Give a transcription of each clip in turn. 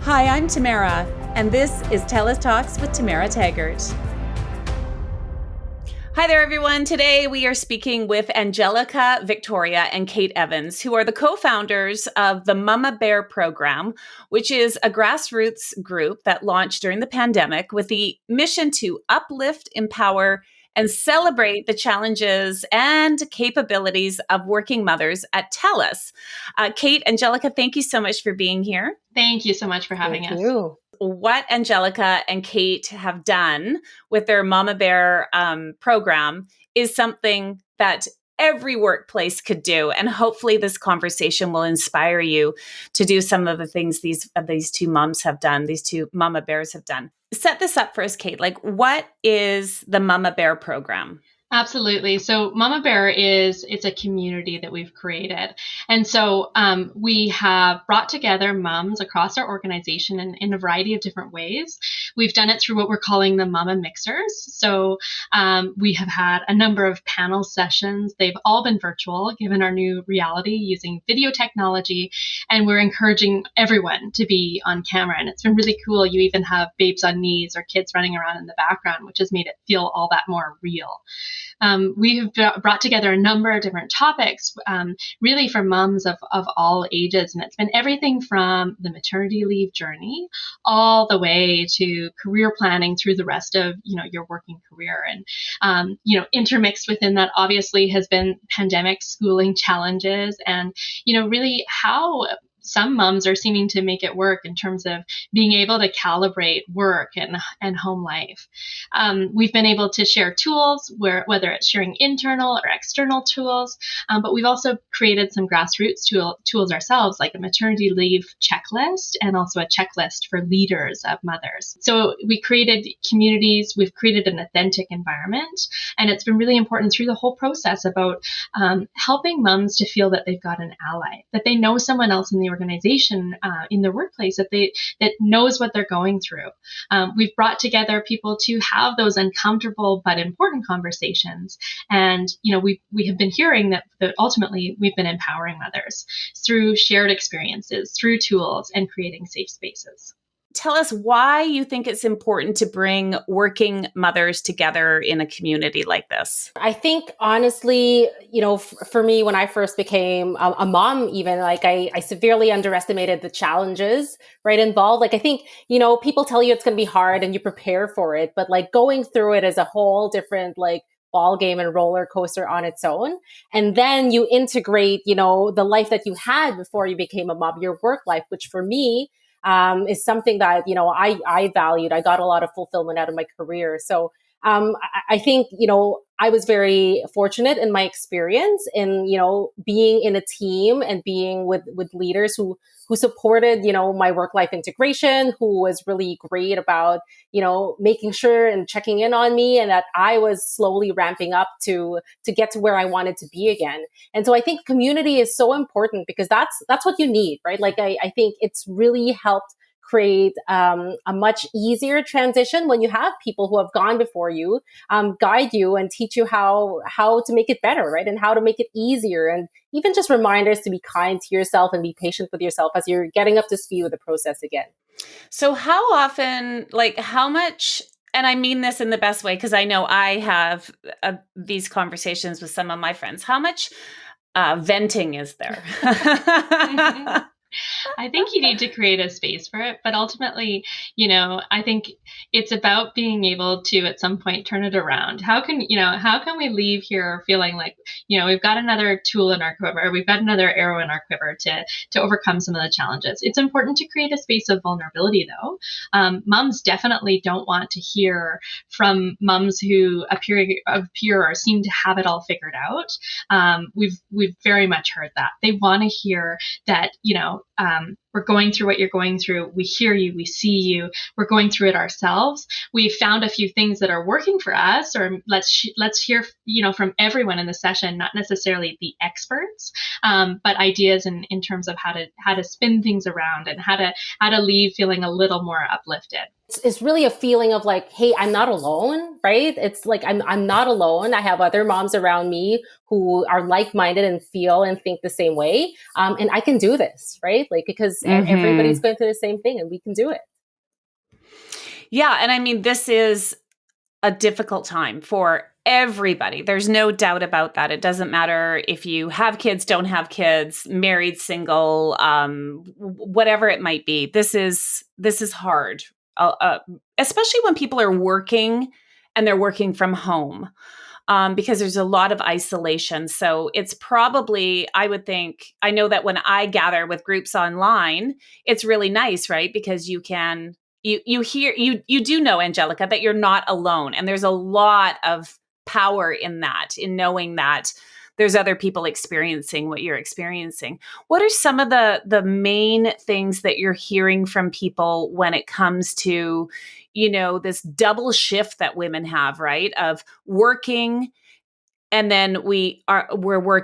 Hi, I'm Tamara, and this is TELUS Talks with Tamara Taggart. Hi there, everyone. Today we are speaking with Angelica Victoria and Kate Evans, who are the co-founders of the Mama Bear program, which is a grassroots group that launched during the pandemic with the mission to uplift, empower, and celebrate the challenges and capabilities of working mothers at TELUS. Kate, Angelica, thank you so much for being here. Thank you so much for having us. Thank you. What Angelica and Kate have done with their Mama Bear program is something that every workplace could do. And hopefully this conversation will inspire you to do some of the things these two moms have done, these two Mama Bears have done. Set this up for us, Kate. Like, what is the Mama Bear program? Absolutely. So Mama Bear it's a community that we've created. And so we have brought together moms across our organization in a variety of different ways. We've done it through what we're calling the Mama Mixers. So we have had a number of panel sessions. They've all been virtual, given our new reality using video technology. And we're encouraging everyone to be on camera. And it's been really cool. You even have babes on knees or kids running around in the background, which has made it feel all that more real. We have brought together a number of different topics, really for moms of all ages. And it's been everything from the maternity leave journey all the way to career planning through the rest of, your working career. And, intermixed within that obviously has been pandemic schooling challenges and, really how some moms are seeming to make it work in terms of being able to calibrate work and home life. We've been able to share tools, whether it's sharing internal or external tools, but we've also created some grassroots tools ourselves, like a maternity leave checklist and also a checklist for leaders of mothers. So we created communities, we've created an authentic environment, and it's been really important through the whole process about helping moms to feel that they've got an ally, that they know someone else in the organization, in their workplace, that knows what they're going through. We've brought together people to have those uncomfortable but important conversations, and we have been hearing that ultimately we've been empowering mothers through shared experiences, through tools, and creating safe spaces. Tell us why you think it's important to bring working mothers together in a community like this. I think, honestly, for me, when I first became a mom, even I severely underestimated the challenges, right, involved. I think, people tell you it's going to be hard and you prepare for it, but going through it is a whole different, ball game and roller coaster on its own. And then you integrate, the life that you had before you became a mom, your work life, which for me, is something that, I valued. I got a lot of fulfillment out of my career. So I think, I was very fortunate in my experience in, being in a team and being with leaders who supported, my work-life integration, who was really great about, making sure and checking in on me, and that I was slowly ramping up to get to where I wanted to be again. And so I think community is so important because that's what you need, right? I think it's really helped create a much easier transition when you have people who have gone before you, guide you and teach you how to make it better, right? And how to make it easier. And even just reminders to be kind to yourself and be patient with yourself as you're getting up to speed with the process again. So how often, how much, and I mean this in the best way, because I know I have these conversations with some of my friends, how much venting is there? I think you need to create a space for it, but ultimately, I think it's about being able to at some point turn it around. How can we leave here feeling like, we've got another tool in our quiver, we've got another arrow in our quiver to overcome some of the challenges. It's important to create a space of vulnerability, though. Moms definitely don't want to hear from moms who appear or seem to have it all figured out. We've very much heard that. They want to hear that, we're going through what you're going through. We hear you. We see you. We're going through it ourselves. We've found a few things that are working for us, or let's hear, from everyone in the session, not necessarily the experts, but ideas in terms of how to spin things around and how to leave feeling a little more uplifted. It's really a feeling of hey, I'm not alone, right? It's I'm not alone. I have other moms around me who are like-minded and feel and think the same way. And I can do this, right? Because because everybody's going through the same thing and we can do it. Yeah. And I mean, this is a difficult time for everybody. There's no doubt about that. It doesn't matter if you have kids, don't have kids, married, single, whatever it might be. This is hard, especially when people are working and they're working from home. Because there's a lot of isolation. So it's probably, I would think, I know that when I gather with groups online, it's really nice, right? Because you can, you hear, you do know, Angelica, that you're not alone. And there's a lot of power in that, in knowing that there's other people experiencing what you're experiencing. What are some of the main things that you're hearing from people when it comes to, this double shift that women have, right? Of working, and then we're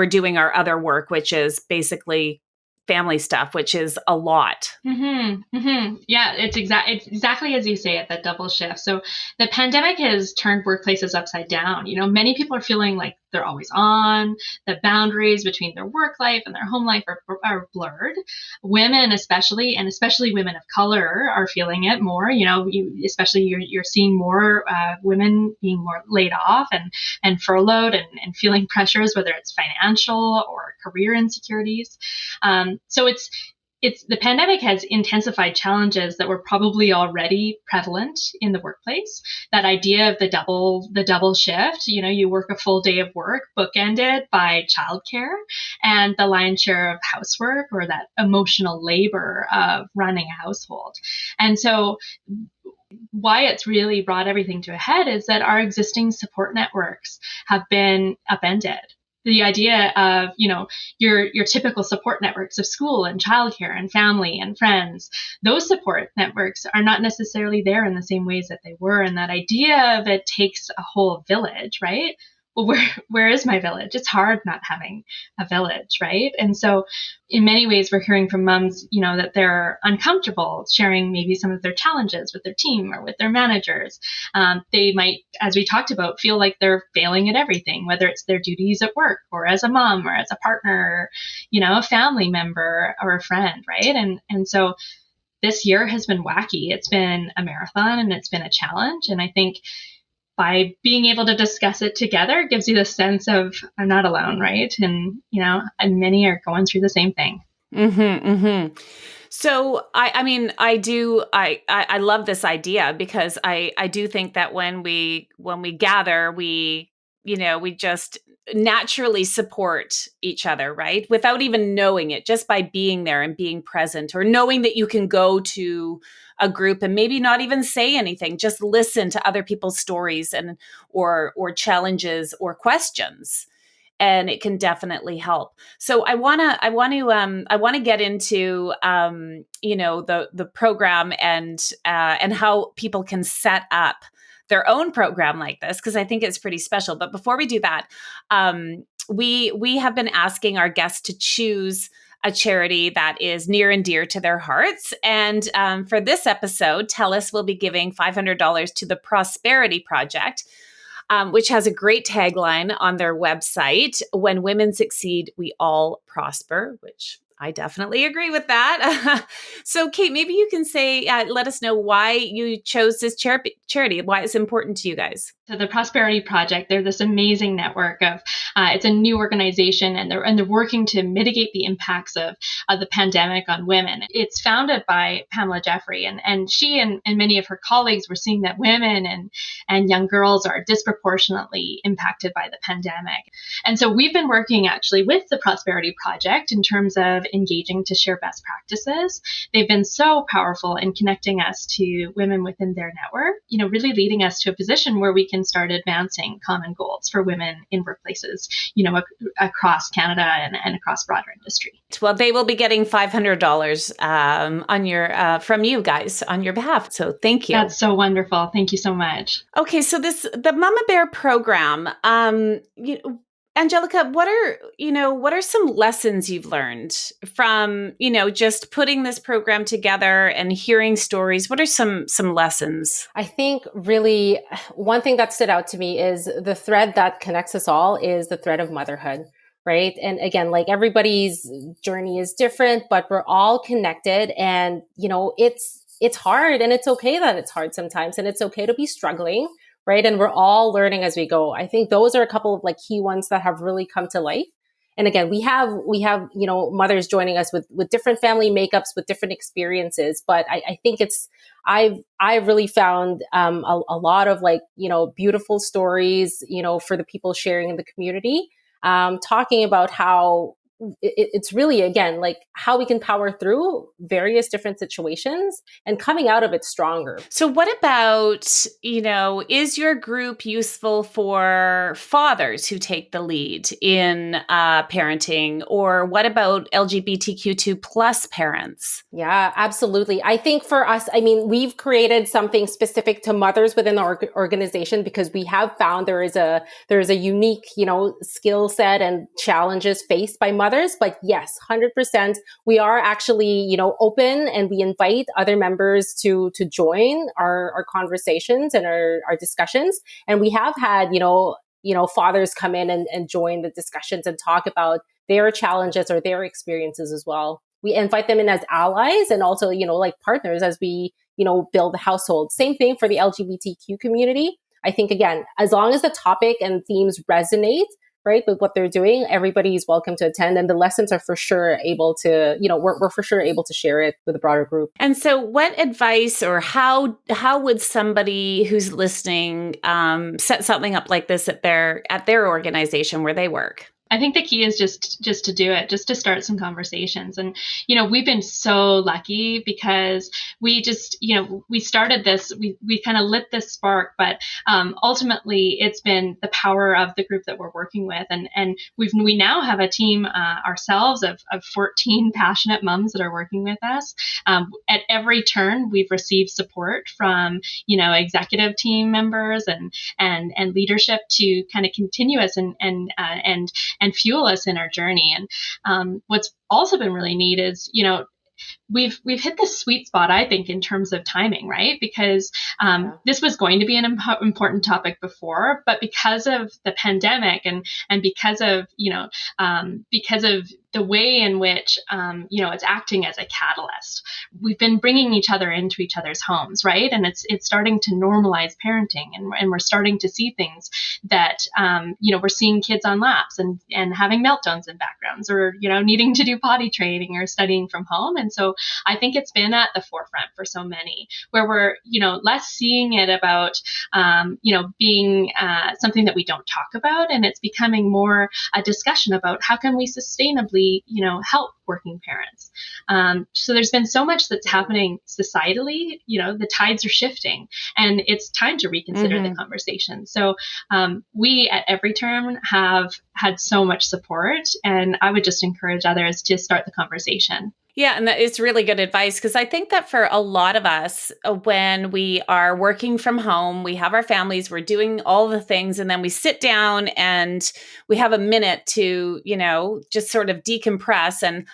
doing our other work, which is basically family stuff, which is a lot. Yeah, it's exactly as you say it, that double shift. So the pandemic has turned workplaces upside down. Many people are feeling like they're always on. The boundaries between their work life and their home life are blurred. Women, especially women of color, are feeling it more. You're seeing more women being more laid off and furloughed and feeling pressures, whether it's financial or career insecurities. So it's the pandemic has intensified challenges that were probably already prevalent in the workplace. That idea of the double shift, you work a full day of work bookended by childcare and the lion's share of housework, or that emotional labor of running a household. And so why it's really brought everything to a head is that our existing support networks have been upended. The idea of, your typical support networks of school and childcare and family and friends, those support networks are not necessarily there in the same ways that they were. And that idea of it takes a whole village, right? Well, where is my village? It's hard not having a village, right? And so in many ways, we're hearing from moms, that they're uncomfortable sharing maybe some of their challenges with their team or with their managers. They might, as we talked about, feel like they're failing at everything, whether it's their duties at work or as a mom or as a partner, a family member or a friend, right? And so this year has been wacky. It's been a marathon and it's been a challenge. And I think by being able to discuss it together gives you the sense of I'm not alone, right? And, and many are going through the same thing. So I love this idea, because I do think that when we gather, we just naturally support each other, right? Without even knowing it, just by being there and being present, or knowing that you can go to a group and maybe not even say anything, just listen to other people's stories or challenges or questions. And it can definitely help. So I want to get into the program and how people can set up their own program like this, because I think it's pretty special. But before we do that, we have been asking our guests to choose a charity that is near and dear to their hearts. And for this episode, TELUS will be giving $500 to the Prosperity Project, which has a great tagline on their website: "When women succeed, we all prosper," which I definitely agree with that. So, Kate, maybe you can say, let us know why you chose this charity, why it's important to you guys. So the Prosperity Project, they're this amazing network of, it's a new organization, and they're working to mitigate the impacts of the pandemic on women. It's founded by Pamela Jeffrey, and she and many of her colleagues were seeing that women and young girls are disproportionately impacted by the pandemic. And so we've been working actually with the Prosperity Project in terms of engaging to share best practices. They've been so powerful in connecting us to women within their network, really leading us to a position where we can start advancing common goals for women in workplaces, across Canada and across broader industry. Well, they will be getting $500 from you guys on your behalf. So thank you. That's so wonderful. Thank you so much. Okay, so the Mama Bear program, Angelica, what are some lessons you've learned from, just putting this program together and hearing stories? What are some lessons? I think really one thing that stood out to me is the thread that connects us all is the thread of motherhood, right? And again, like everybody's journey is different, but we're all connected. And, it's hard, and it's okay that it's hard sometimes, and it's okay to be struggling, right? And we're all learning as we go. I think those are a couple of like key ones that have really come to life. And again, we have mothers joining us with different family makeups, with different experiences. But I think I've really found a lot of like beautiful stories for the people sharing in the community, talking about how it's really, again, like how we can power through various different situations and coming out of it stronger. So what about, is your group useful for fathers who take the lead in parenting? Or what about LGBTQ2 plus parents? Yeah, absolutely. I think for us, I mean, we've created something specific to mothers within our organization because we have found there is a unique, skill set and challenges faced by mothers. But yes, 100%, we are actually, open, and we invite other members to join our conversations and our discussions. And we have had, fathers come in and join the discussions and talk about their challenges or their experiences as well. We invite them in as allies and also, like partners as we, build the household. Same thing for the LGBTQ community. I think, again, as long as the topic and themes resonate, right, with what they're doing, everybody's welcome to attend. And the lessons are for sure able to, we're for sure able to share it with a broader group. And so what advice, or how would somebody who's listening set something up like this at their organization where they work? I think the key is just to do it, just to start some conversations. And, we've been so lucky because we just, we started this, we kind of lit this spark, but ultimately it's been the power of the group that we're working with. And we now have a team ourselves of 14 passionate moms that are working with us. At every turn, we've received support from, executive team members and leadership to kind of continue us and fuel us in our journey. And what's also been really neat is, we've hit this sweet spot, I think, in terms of timing, right? Because this was going to be an important topic before, but because of the pandemic and because of the way in which it's acting as a catalyst, we've been bringing each other into each other's homes, right? And it's starting to normalize parenting, and we're starting to see things that we're seeing kids on laps and having meltdowns in backgrounds, or needing to do potty training or studying from home. And so I think it's been at the forefront for so many, where we're less seeing it about being something that we don't talk about, and it's becoming more a discussion about how can we sustainably help working parents. So there's been so much that's happening societally. The tides are shifting, and it's time to reconsider the conversation. So we at every turn have had so much support, and I would just encourage others to start the conversation. Yeah, and it's really good advice, because I think that for a lot of us, when we are working from home, we have our families, we're doing all the things, and then we sit down and we have a minute to, just sort of decompress. And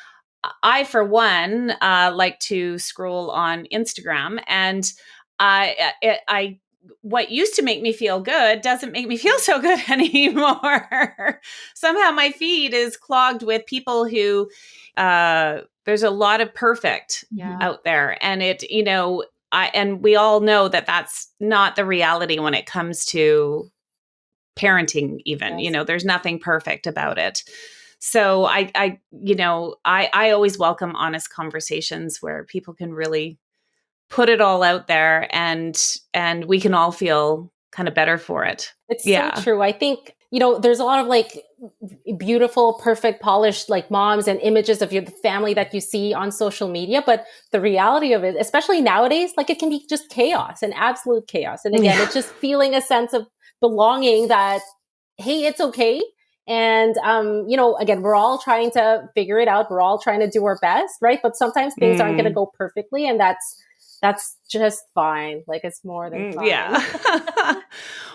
I, for one, like to scroll on Instagram, and I what used to make me feel good doesn't make me feel so good anymore. Somehow my feed is clogged with people who, there's a lot of perfect out there. And and we all know that that's not the reality when it comes to parenting even. Yes. There's nothing perfect about it. So I always welcome honest conversations where people can really put it all out there, and we can all feel kind of better for it. It's so true. I think, there's a lot of like beautiful, perfect, polished like moms and images of your family that you see on social media. But the reality of it, especially nowadays, like it can be just chaos and absolute chaos. And again, it's just feeling a sense of belonging that, hey, it's okay. And, again, we're all trying to figure it out. We're all trying to do our best, right? But sometimes things aren't going to go perfectly, and that's just fine. Like, it's more than fine. Yeah.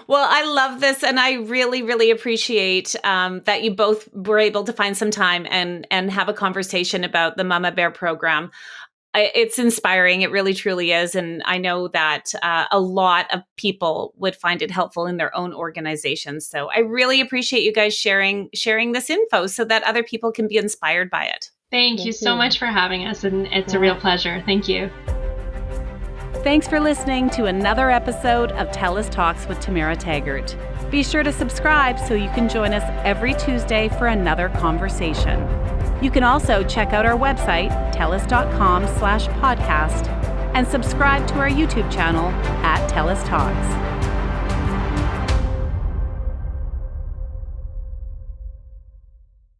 Well, I love this. And I really, really appreciate that you both were able to find some time and have a conversation about the Mama Bear program. It's inspiring. It really, truly is. And I know that a lot of people would find it helpful in their own organizations. So I really appreciate you guys sharing this info so that other people can be inspired by it. Thank you so much for having us. And it's a real pleasure. Thank you. Thanks for listening to another episode of TELUS Talks with Tamara Taggart. Be sure to subscribe so you can join us every Tuesday for another conversation. You can also check out our website, telus.com/podcast, and subscribe to our YouTube channel at TELUS Talks.